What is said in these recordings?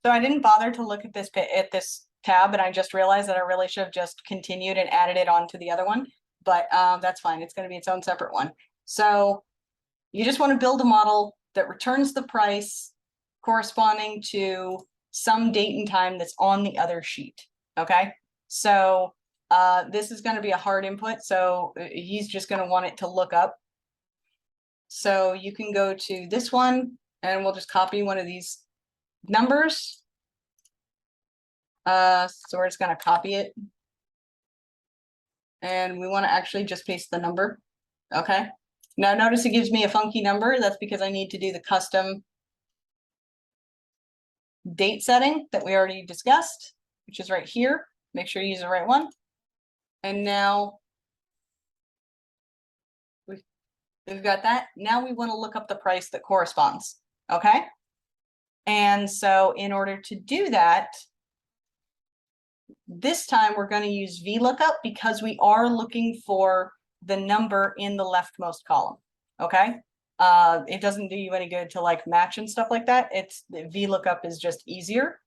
So I didn't bother to look at this tab, and I just realized that I really should have just continued and added it onto the other one, but that's fine. It's going to be its own separate one. So you just want to build a model that returns the price corresponding to some date and time that's on the other sheet. Okay, so this is going to be a hard input, so he's just going to want it to look up. So you can go to this one, and we'll just copy one of these numbers. So we're just going to copy it, and we want to actually just paste the number. Okay, now notice it gives me a funky number. That's because I need to do the custom date setting that we already discussed, which is right here. Make sure you use the right one. And now we've got that. Now we want to look up the price that corresponds. Okay, and so in order to do that, this time we're going to use VLOOKUP because we are looking for the number in the leftmost column. Okay, it doesn't do you any good to like match and stuff like that. It's the VLOOKUP is just easier.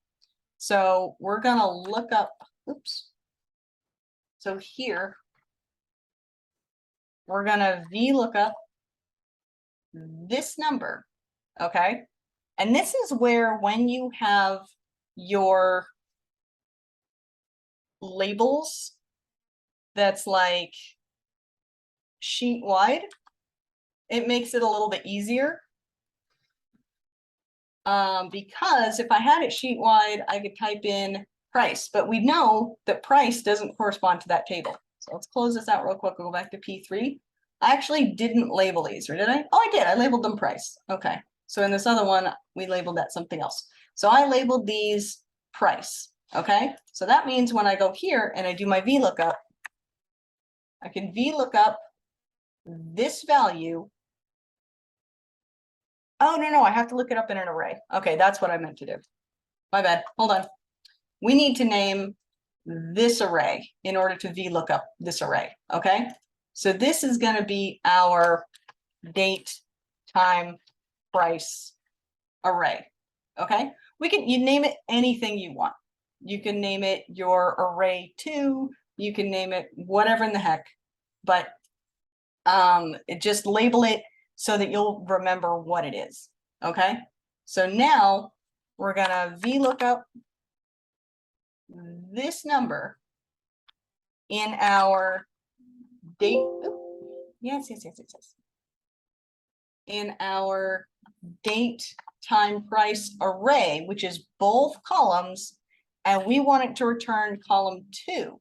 So we're going to look up, oops. So here we're going to VLOOKUP this number. Okay, and this is where when you have your labels that's like sheet wide, it makes it a little bit easier. Because if I had it sheet wide, I could type in price, but we know that price doesn't correspond to that table. So let's close this out real quick. We'll go back to P3. I actually didn't label these, or did I? Oh, I did. I labeled them price. Okay. So in this other one, we labeled that something else. So I labeled these price. Okay. So that means when I go here and I do my VLOOKUP, I can VLOOKUP this value. Oh, no, I have to look it up in an array. Okay, that's what I meant to do. My bad. Hold on. We need to name this array in order to VLOOKUP this array. Okay, so this is going to be our date, time, price array. Okay, you name it anything you want. You can name it your array 2. You can name it whatever in the heck, but just label it so that you'll remember what it is. Okay, so now we're gonna VLOOKUP this number in our date. Yes. In our date, time, price array, which is both columns, and we want it to return column 2.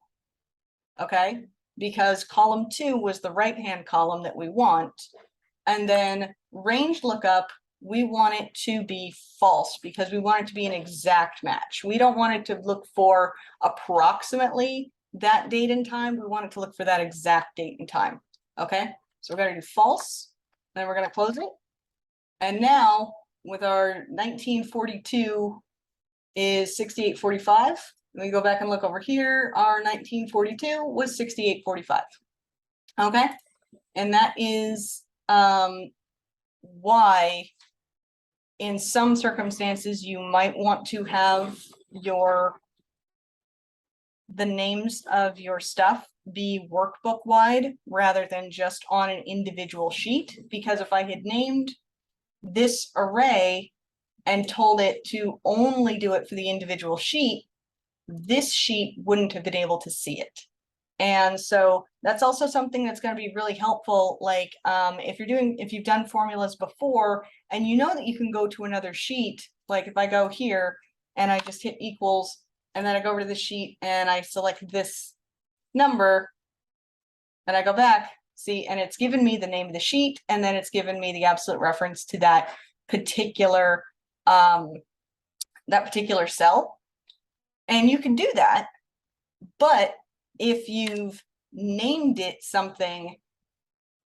Okay, because column 2 was the right-hand column that we want. And then ranged lookup, we want it to be false because we want it to be an exact match. We don't want it to look for approximately that date and time. We want it to look for that exact date and time. Okay, so we're going to do false, then we're going to close it. And now with our 1942 is 6845. We go back and look over here. Our 1942 was 6845. Okay, and that is why in some circumstances you might want to have the names of your stuff be workbook wide rather than just on an individual sheet, because if I had named this array and told it to only do it for the individual sheet, this sheet wouldn't have been able to see it. And so that's also something that's going to be really helpful. Like if you've done formulas before and you know that you can go to another sheet, like if I go here and I just hit equals and then I go over to the sheet and I select this number and I go back, see, and it's given me the name of the sheet, and then it's given me the absolute reference to that particular cell. And you can do that, but if you've named it something,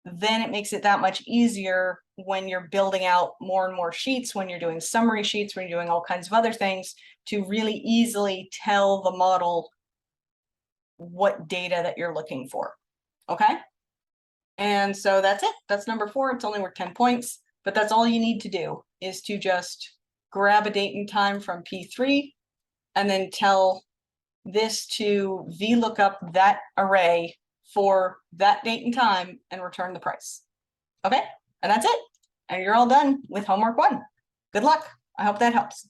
then it makes it that much easier when you're building out more and more sheets, when you're doing summary sheets, when you're doing all kinds of other things, to really easily tell the model what data that you're looking for. Okay, and so that's it. That's number 4. It's only worth 10 points, but that's all you need to do, is to just grab a date and time from P3 and then tell this to VLOOKUP that array for that date and time and return the price. Okay, and that's it. And you're all done with homework 1. Good luck. I hope that helps.